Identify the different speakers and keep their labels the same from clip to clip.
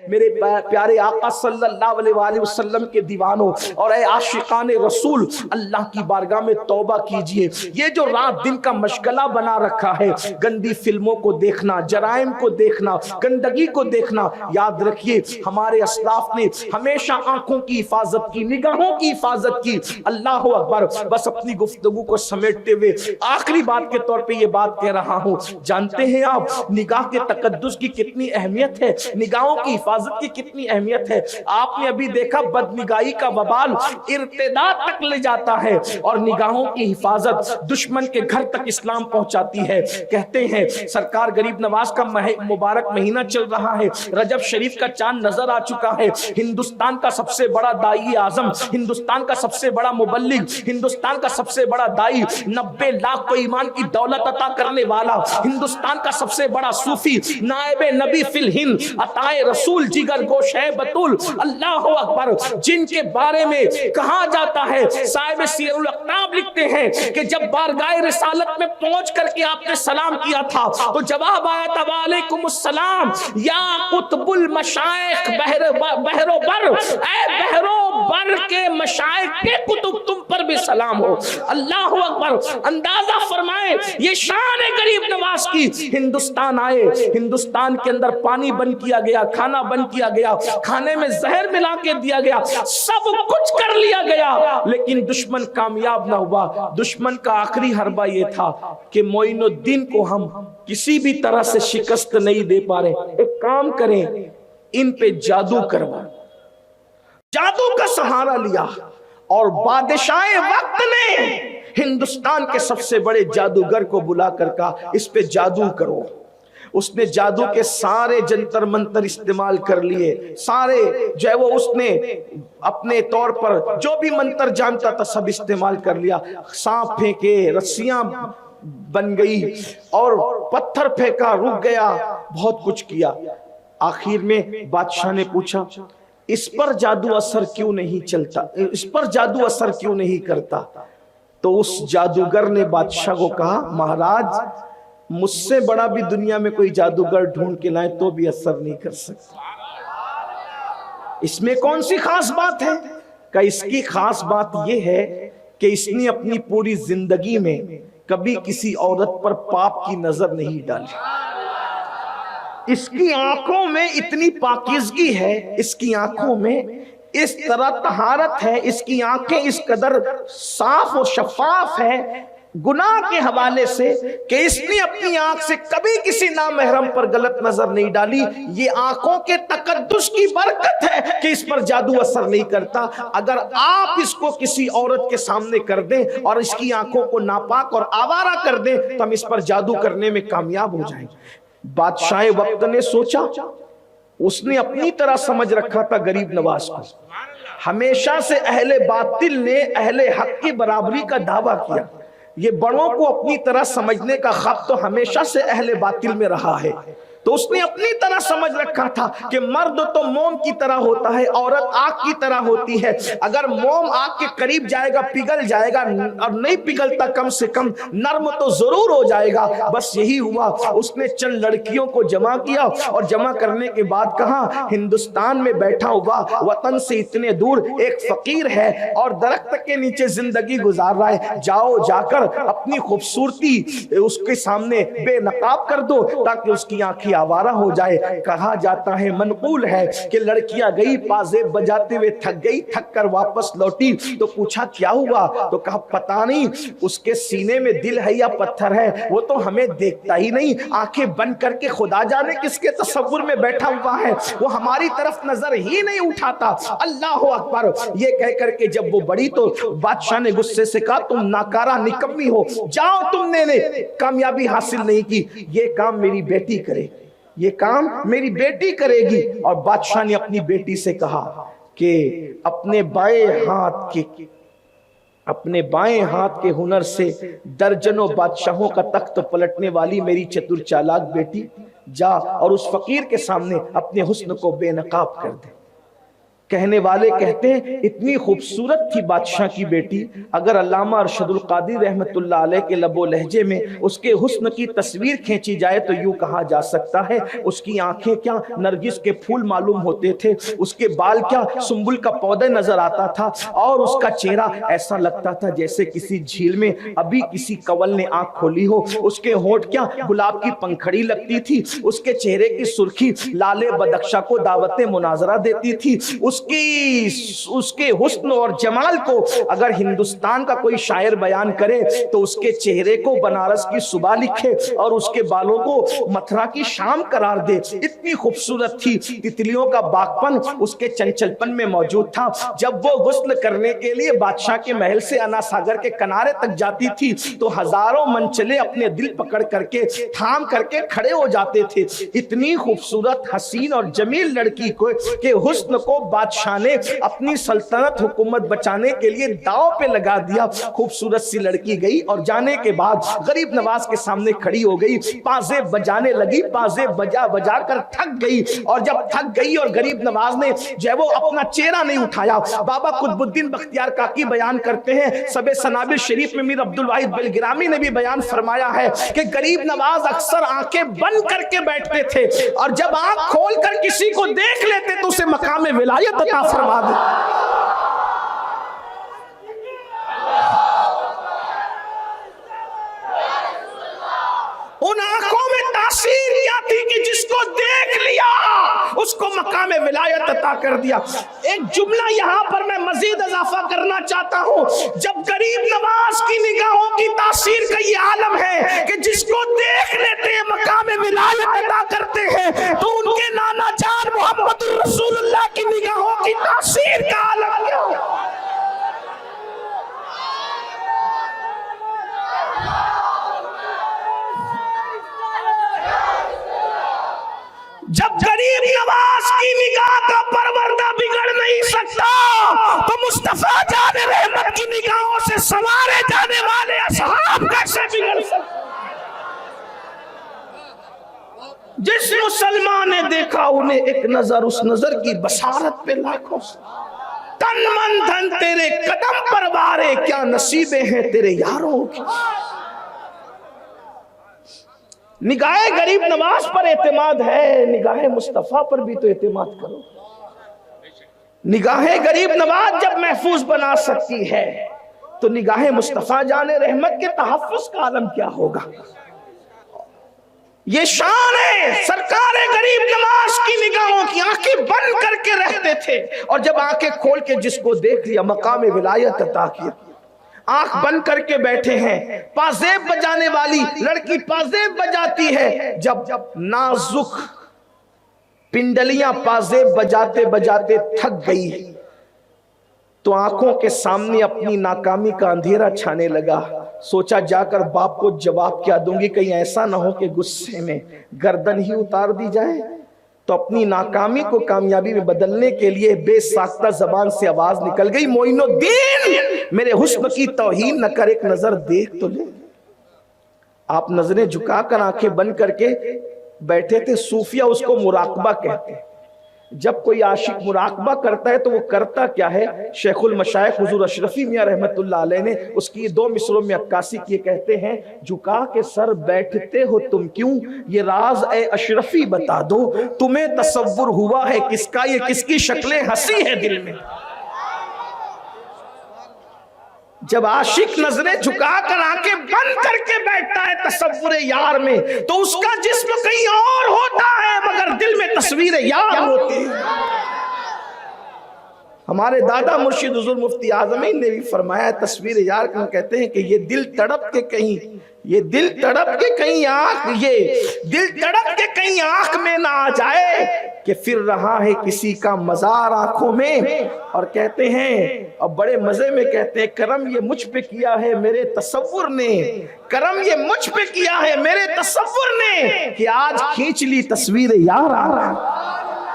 Speaker 1: میرے پیارے آقا صلی اللہ علیہ وسلم کے دیوانوں اور اے عاشقان رسول، اللہ کی بارگاہ میں توبہ کیجئے۔ یہ جو رات دن کا مشغلہ بنا رکھا ہے، گندی فلموں کو دیکھنا، جرائم کو دیکھنا، گندگی کو دیکھنا، یاد رکھیے ہمارے اسلاف نے ہمیشہ آنکھوں کی حفاظت کی، نگاہوں کی حفاظت کی۔ اللہ اکبر۔ بس اپنی گفتگو کو سمیٹتے ہوئے آخری بات کے طور پہ یہ بات کہہ رہا ہوں، جانتے ہیں آپ نگاہ کے تقدس کی کتنی اہمیت ہے، نگاہوں کی حفاظت کی کتنی اہمیت ہے؟ آپ نے ابھی دیکھا بدنگاہی کا وبال ارتداد تک لے جاتا ہے، اور نگاہوں کی حفاظت دشمن کے گھر تک اسلام پہنچاتی ہے۔ کہتے ہیں سرکار غریب نواز کا مبارک مہینہ چل رہا ہے، رجب شریف کا چاند نظر آ چکا ہے، ہندوستان کا سب سے بڑا داعی اعظم، ہندوستان کا سب سے بڑا مبلغ، ہندوستان کا سب سے بڑا داعی، 90 لاکھ کو ایمان کی دولت عطا کرنے والا، ہندوستان کا سب سے بڑا صوفی، نائب نبی فی الہند، عطائے رسول، جگر گوش ہے بطول، اللہ اکبر، جن کے بارے میں کہا جاتا ہے، صاحب سیر الاقتاب لکھتے ہیں کہ جب بارگاہ رسالت میں پہنچ کر کے آپ نے سلام کیا تھا تو جواب آیا تھا وعلیکم السلام یا قطب المشائخ بحر و بر، اے بحر و بر کے مشائخ کے قطب تم پر بھی سلام ہو۔ اللہ اکبر۔ اندازہ فرمائے یہ شان ہے غریب نواز کی، ہندوستان آئے، ہندوستان کے اندر پانی بند کیا گیا، کھانا بند کیا گیا، کھانے میں زہر ملا کے دیا گیا، سب کچھ کر لیا گیا، لیکن دشمن کامیاب نہ ہوا۔ دشمن کا آخری حربہ یہ تھا کہ معین الدین کو ہم کسی بھی طرح سے شکست نہیں دے پا رہے، ایک کام کریں ان پہ جادو کروا۔ جادو کا سہارا لیا اور بادشاہ وقت نے ہندوستان کے سب سے بڑے جادوگر کو بلا کر کہا اس پہ جادو کرو۔ اس نے جادو کے سارے جنتر منتر استعمال کر لیے، سارے جو ہے وہ اس نے اپنے طور پر جو بھی منتر جانتا تھا سب استعمال کر لیا، سانپ پھینکے، رسیاں بن گئی اور پتھر پھینکا رک گیا، بہت کچھ کیا۔ آخر میں بادشاہ نے پوچھا اس پر جادو اثر کیوں نہیں چلتا، اس پر جادو اثر کیوں نہیں کرتا؟ تو اس جادوگر نے بادشاہ کو کہا مہاراج مجھ سے بڑا بھی دنیا میں کوئی جادوگر ڈھونڈ کے لائے تو بھی اثر نہیں کر سکتا۔ اس میں کون سی خاص بات ہے؟ کہ اس کی خاص بات یہ ہے کہ اس نے اپنی پوری زندگی میں کبھی کسی عورت پر پاپ کی نظر نہیں ڈالی۔ اس کی آنکھوں میں اتنی پاکیزگی ہے، اس کی آنکھوں میں اس طرح طہارت ہے، اس کی آنکھیں اس قدر صاف و شفاف ہے گناہ کے حوالے سے کہ اس نے اپنی آنکھ سے کبھی کسی نامحرم پر غلط نظر نہیں ڈالی۔ یہ آنکھوں کے تقدس کی برکت ہے کہ اس پر جادو اثر نہیں کرتا۔ اگر آپ اس کو کسی عورت کے سامنے کر دیں اور اس کی آنکھوں کو ناپاک اور آوارہ کر دیں تو ہم اس پر جادو کرنے میں کامیاب ہو جائیں گے۔ بادشاہ وقت نے سوچا، اس نے اپنی طرح سمجھ رکھا تھا غریب نواز کو، ہمیشہ سے اہل باطل نے اہل حق کی برابری کا دعویٰ کیا۔ یہ بڑوں کو اپنی طرح سمجھنے کا خواب تو ہمیشہ سے اہل باطل میں رہا ہے، تو اس نے اپنی طرح سمجھ رکھا تھا کہ مرد تو موم کی طرح ہوتا ہے، عورت آگ کی طرح ہوتی ہے، اگر موم آگ کے قریب جائے گا پگھل جائے گا، اور نہیں پگھلتا کم سے کم نرم تو ضرور ہو جائے گا۔ بس یہی ہوا، اس نے چند لڑکیوں کو جمع کیا اور جمع کرنے کے بعد کہا ہندوستان میں بیٹھا ہوا وطن سے اتنے دور ایک فقیر ہے اور درخت کے نیچے زندگی گزار رہا ہے، جاؤ جا کر اپنی خوبصورتی اس کے سامنے بے نقاب کر دو تاکہ اس کی آنکھیں آوارہ ہو جائے۔ کہا جاتا ہے، منقول ہے کہ لڑکیاں گئی پازیب بجاتے ہوئے تھک گئی، تھک کر واپس لوٹی تو پوچھا کیا ہوا؟ تو کہا پتہ نہیں، اس کے سینے میں دل ہے یا پتھر ہے، وہ تو ہمیں دیکھتا ہی نہیں، آنکھیں بند کر کے خدا جانے کس کے تصور میں بیٹھا ہوا ہے، وہ ہماری طرف نظر ہی نہیں اٹھاتا۔ اللہ اکبر۔ یہ کہہ کر کے جب وہ بڑی تو بادشاہ نے غصے سے کہا تم ناکارہ نکمی ہو، جاؤ، تم نے کامیابی حاصل نہیں کی، یہ کام میری بیٹی کرے، یہ کام میری بیٹی کرے گی۔ اور بادشاہ نے اپنی بیٹی سے کہا کہ اپنے بائیں ہاتھ کے ہنر سے درجنوں بادشاہوں کا تخت پلٹنے والی میری چتر چالاک بیٹی، جا اور اس فقیر کے سامنے اپنے حسن کو بے نقاب کر دے۔ کہنے والے کہتے ہیں اتنی خوبصورت تھی بادشاہ کی بیٹی، اگر علامہ ارشد القادری رحمت اللہ علیہ کے لب و لہجے میں اس کے حسن کی تصویر کھینچی جائے تو یوں کہا جا سکتا ہے اس کی آنکھیں کیا نرگس کے پھول معلوم ہوتے تھے، اس کے بال کیا سنبل کا پودا نظر آتا تھا، اور اس کا چہرہ ایسا لگتا تھا جیسے کسی جھیل میں ابھی کسی کنول نے آنکھ کھولی ہو، اس کے ہونٹ کیا گلاب کی پنکھڑی لگتی تھی، اس کے چہرے کی سرخی لالے بدخشاں کو دعوت مناظرہ دیتی تھی، اس کے حسن اور جمال کو اگر ہندوستان کا کوئی شاعر بیان کرے تو اس کے چہرے کو بنارس کی صبح لکھے اور اس کے بالوں کو متھرا کی شام قرار دے، اتنی خوبصورت تھی۔ تتلیوں کا باغپن اس کے چنچل پن میں موجود تھا، جب وہ غسل کرنے کے لیے بادشاہ کے محل سے انا ساگر کے کنارے تک جاتی تھی تو ہزاروں منچلے اپنے دل پکڑ کر کے تھام کر کے کھڑے ہو جاتے تھے۔ اتنی خوبصورت حسین اور جمیل لڑکی کو کے حسن کو بادشاہ نے اپنی سلطنت حکومت بچانے کے لیے داؤ پہ لگا دیا۔ خوبصورت سی لڑکی گئی اور جانے کے بعد غریب نواز کے سامنے کھڑی ہو گئی، پازے بجانے لگی، پازے بجا بجا کر تھک گئی، اور جب تھک گئی اور غریب نواز نے جو ہے وہ اپنا چہرہ نہیں اٹھایا، بابا قطب الدین بختیار کاکی بیان کرتے ہیں، سب سنابل شریف میں میر عبدالواحد بلگرامی نے بھی بیان فرمایا ہے کہ غریب نواز اکثر آنکھیں بند کر کے بیٹھتے تھے، اور جب آنکھ کھول کر کسی کو دیکھ لیتے تو اسے مقام ولایت عطا فرما دے۔ ان آنکھوں میں تاثیر کیا تھی کہ جس کو دیکھ لیا اس کو مقام ولایت عطا کر دیا۔ ایک جملہ یہاں پر میں مزید اضافہ کرنا چاہتا ہوں، جب غریب نواز کی نگاہوں کی تاثیر کا یہ عالم ہے کہ جس کو دیکھ لیتے ہیں مقام ولایت عطا کرتے ہیں، تو ان کے نانا جان محمد رسول اللہ کی نگاہوں کی تاثیر کا عالم کیا ہو۔ جب غریب نواز کی نگاہ کا پروردہ بگڑ نہیں سکتا تو مصطفیٰ جان رحمت کی نگاہوں سے سنوارے جانے والے اصحاب کیسے بگڑ سکتے؟ جس مسلمان نے دیکھا انہیں ایک نظر، اس نظر کی بصارت پہ لاکھوں سے تن من دھن تیرے قدم پر وارے، کیا نصیبیں ہیں تیرے یاروں کی۔ نگاہ غریب نواز پر اعتماد ہے، نگاہ مصطفیٰ پر بھی تو اعتماد کرو۔ نگاہ غریب نواز جب محفوظ بنا سکتی ہے تو نگاہ مصطفیٰ جان رحمت کے تحفظ کا عالم کیا ہوگا۔ یہ شان ہے سرکار غریب نواز کی نگاہوں کی، آنکھیں بند کر کے رہتے تھے اور جب آنکھیں کھول کے جس کو دیکھ لیا مقام ولایت عطا کیا۔ آنکھ بند کر کے بیٹھے ہیں، پازیب بجانے والی لڑکی پازیب بجاتی ہے، جب نازک پنڈلیاں پازیب بجاتے بجاتے تھک گئی تو آنکھوں کے سامنے اپنی ناکامی کا اندھیرا چھانے لگا۔ سوچا جا کر باپ کو جواب کیا دوں گی، کہیں ایسا نہ ہو کہ غصے میں گردن ہی اتار دی جائے۔ تو اپنی ناکامی کو کامیابی میں بدلنے کے لیے بے ساختہ زبان سے آواز نکل گئی، معین الدین میرے حسن کی توہین نہ کر، ایک نظر دیکھ تو لے۔ آپ نظریں جھکا کر آنکھیں بند کر کے بیٹھے تھے۔ صوفیہ اس کو مراقبہ کہتے ہیں۔ جب کوئی عاشق مراقبہ کرتا ہے تو وہ کرتا کیا ہے؟ شیخ المشائخ حضور اشرفی میاں رحمت اللہ علیہ نے اس کی 2 مصروں میں عکاسی کیے، کہتے ہیں جھکا کے سر بیٹھتے ہو تم کیوں، یہ راز اے اشرفی بتا دو، تمہیں تصور ہوا ہے کس کا، یہ کس کی شکلیں ہنسی ہے دل میں۔ جب عاشق نظریں جھکا کر آنکھیں بند کر کے بیٹھتا ہے تصور یار میں تو اس کا جسم کہیں اور ہوتا ہے مگر دل میں تصویر یار ہوتی ہے۔ ہمارے دادا مرشد حضور مفتی اعظمین نے بھی فرمایا تصویر یار کیوں کہتے ہیں کہ یہ دل تڑپ کے کہیں، یہ دل تڑپ کے کہیں آنکھ، یہ دل تڑپ کے کہیں آنکھ میں نہ آ جائے کہ پھر رہا ہے کسی کا مزار آنکھوں میں۔ اور کہتے ہیں اور بڑے مزے میں کہتے ہیں کرم یہ مجھ پہ کیا ہے میرے تصور نے، کرم یہ مجھ پہ کیا ہے میرے تصور نے کہ آج کھینچ لی تصویر یار آ رہا،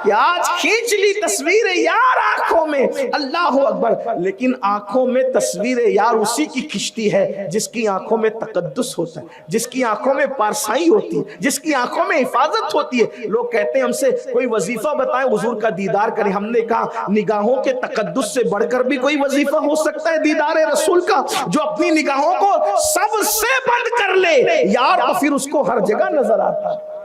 Speaker 1: کہ آج کھینچ لی تصویر یار آنکھوں میں، اللہ اکبر، لیکن آنکھوں میں تصویر یار اسی کی کھنچتی ہے جس کی آنکھوں میں تقدس ہوتا ہے، جس کی آنکھوں میں پارسائی ہوتی ہے، جس کی آنکھوں میں حفاظت ہوتی ہے۔ لوگ کہتے ہیں ہم سے کوئی وظیفہ بتائیں حضور کا دیدار کریں، ہم نے کہا نگاہوں کے تقدس سے بڑھ کر بھی کوئی وظیفہ ہو سکتا ہے دیدار رسول کا؟ جو اپنی نگاہوں کو سب سے بند کر لے یار تو پھر اس کو ہر جگہ نظر آتا ہے،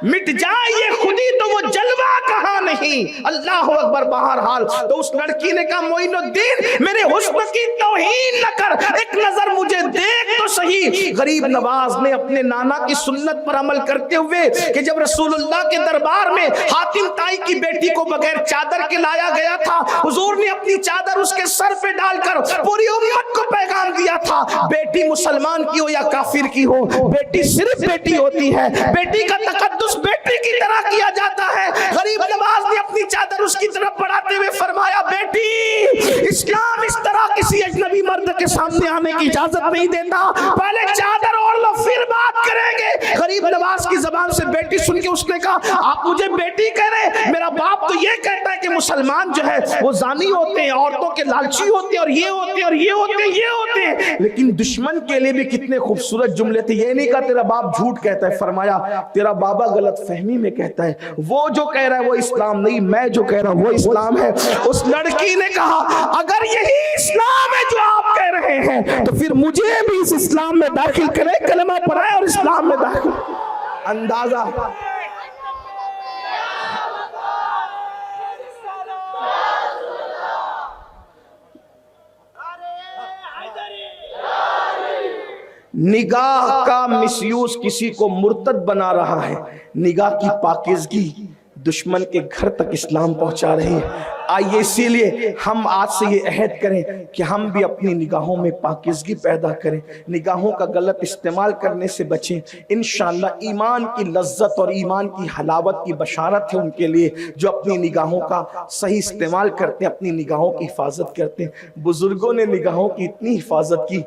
Speaker 1: مٹ جائے یہ خودی تو وہ جلوہ کہاں نہیں، اللہ اکبر۔ بہرحال تو اس لڑکی نے کہا معین الدین میرے حسن کی توہین نہ کر، ایک نظر مجھے دیکھ تو صحیح۔ غریب نواز نے اپنے نانا کی سنت پر عمل کرتے ہوئے کہ جب رسول اللہ کے دربار میں حاتم طائی کی بیٹی کو بغیر چادر کے لایا گیا تھا، حضور نے اپنی چادر اس کے سر پہ ڈال کر پوری امت کو پیغام دیا تھا، بیٹی مسلمان کی ہو یا کافر کی ہو، بیٹی صرف بیٹی ہوتی ہے، بیٹی کا تقدس بیٹی کی طرح کیا جاتا ہے۔ غریب نواز نے اپنی چادر اس کی طرف بڑھاتے ہوئے فرمایا بیٹی اسلام اس طرح کسی اجنبی مرد کے سامنے آنے کی اجازت نہیں دیتا، پہلے چادر اوڑھ لو پھر بات کریں گے۔ غریب نواز کی زبان سے بیٹی سن کے اس نے کہا آپ مجھے بیٹی کہہ رہے، میرا باپ تو یہ کہتا ہے کہ مسلمان جو ہے وہ زانی ہوتے ہیں، عورتوں کے لالچی ہوتے ہیں، اور یہ ہوتے ہیں اور یہ ہوتے ہیں یہ ہوتے ہیں۔ لیکن دشمن کے لیے بھی کتنے خوبصورت جملے تھے، یہ نہیں کہا تیرا باپ جھوٹ کہتا ہے، فرمایا تیرا بابا غلط فہمی میں کہتا ہے، وہ جو کہہ رہا ہے وہ اسلام نہیں، میں جو کہہ رہا ہوں وہ اسلام ہے۔ اس لڑکی نے کہا اگر یہی اسلام ہے جو آپ کہہ رہے ہیں تو پھر مجھے بھی اس اسلام میں داخل کرے، کلمہ پڑھائے اور اسلام میں داخل۔ اندازہ نگاہ کا مس یوز کسی کو مرتد بنا رہا ہے، نگاہ کی پاکیزگی دشمن کے گھر تک اسلام پہنچا رہی ہے۔ آئیے اسی لیے ہم آج سے یہ عہد کریں کہ ہم بھی اپنی نگاہوں میں پاکیزگی پیدا کریں، نگاہوں کا غلط استعمال کرنے سے بچیں۔ انشاءاللہ ایمان کی لذت اور ایمان کی حلاوت کی بشارت ہے ان کے لیے جو اپنی نگاہوں کا صحیح استعمال کرتے ہیں، اپنی نگاہوں کی حفاظت کرتے ہیں۔ بزرگوں نے نگاہوں کی اتنی حفاظت کی،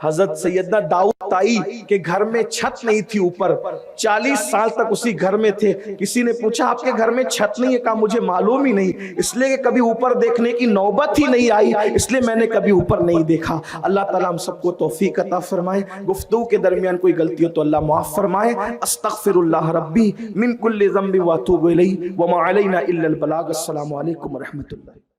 Speaker 1: حضرت سیدنا داؤد طائی کے گھر میں چھت نہیں تھی اوپر، 40 سال تک اسی گھر میں تھے۔ کسی نے پوچھا آپ کے گھر میں چھت نہیں ہے؟ کہا مجھے معلوم ہی نہیں، اس لیے کہ کبھی اوپر دیکھنے کی نوبت ہی نہیں آئی، اس لیے میں نے کبھی اوپر نہیں دیکھا۔ اللہ تعالیٰ ہم سب کو توفیق عطا فرمائے۔ گفتگو کے درمیان کوئی غلطی ہو تو اللہ معاف فرمائے۔ استغفر اللہ ربی من کل ذنب واتوب الیہ وما علینا الا البلاغ۔ السلام علیکم ورحمۃ اللہ۔